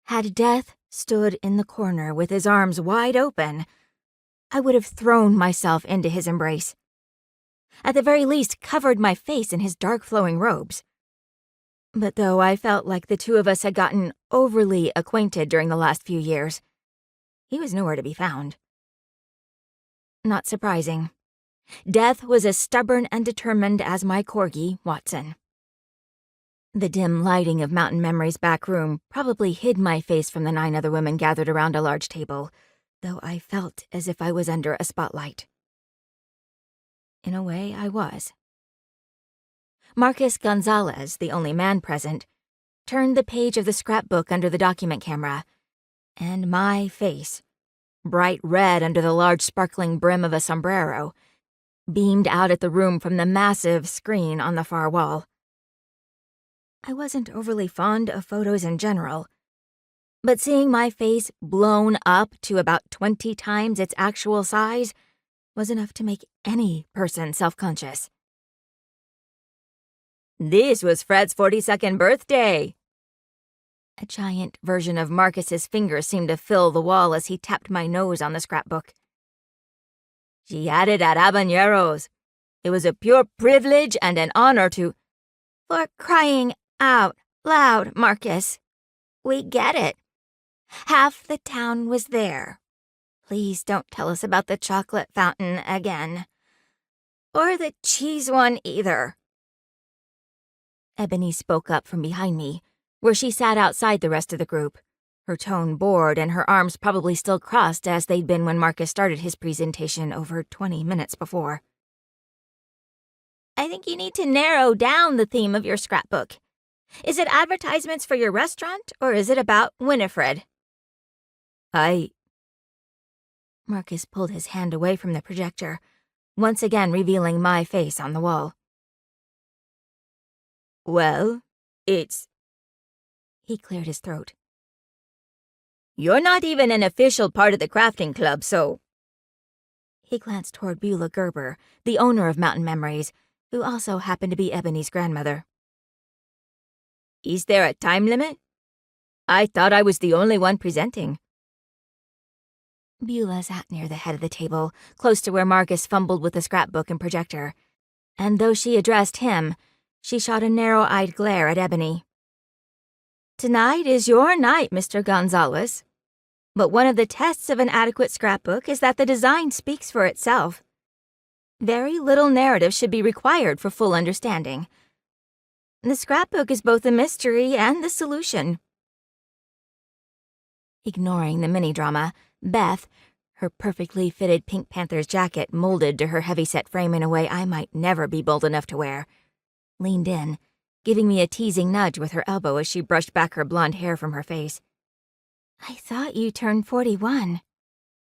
Had Death stood in the corner with his arms wide open, I would have thrown myself into his embrace. At the very least, covered my face in his dark flowing robes. But though I felt like the two of us had gotten overly acquainted during the last few years, he was nowhere to be found. Not surprising. Death was as stubborn and determined as my corgi, Watson. The dim lighting of Mountain Memory's back room probably hid my face from the 9 other women gathered around a large table, though I felt as if I was under a spotlight. In a way, I was. Marcus Gonzalez, the only man present, turned the page of the scrapbook under the document camera, and my face, bright red under the large sparkling brim of a sombrero, beamed out at the room from the massive screen on the far wall. I wasn't overly fond of photos in general, but seeing my face blown up to about 20 times its actual size was enough to make any person self-conscious. "This was Fred's 42nd birthday." A giant version of Marcus's fingers seemed to fill the wall as he tapped my nose on the scrapbook. "She had it at Habaneros. It was a pure privilege and an honor to—" "For crying out loud, Marcus. We get it. Half the town was there. Please don't tell us about the chocolate fountain again. Or the cheese one either." Ebony spoke up from behind me, where she sat outside the rest of the group, her tone bored and her arms probably still crossed as they'd been when Marcus started his presentation over 20 minutes before. "I think you need to narrow down the theme of your scrapbook. Is it advertisements for your restaurant, or is it about Winifred?" Marcus pulled his hand away from the projector, once again revealing my face on the wall. "Well, it's—" He cleared his throat. "You're not even an official part of the crafting club, so—" He glanced toward Beulah Gerber, the owner of Mountain Memories, who also happened to be Ebony's grandmother. "Is there a time limit? I thought I was the only one presenting." Beulah sat near the head of the table, close to where Marcus fumbled with the scrapbook and projector, and though she addressed him, she shot a narrow-eyed glare at Ebony. "Tonight is your night, Mr. Gonzalez. But one of the tests of an adequate scrapbook is that the design speaks for itself. Very little narrative should be required for full understanding. The scrapbook is both the mystery and the solution." Ignoring the mini-drama, Beth, her perfectly fitted Pink Panther's jacket molded to her heavy-set frame in a way I might never be bold enough to wear, leaned in, giving me a teasing nudge with her elbow as she brushed back her blonde hair from her face. "I thought you turned 41.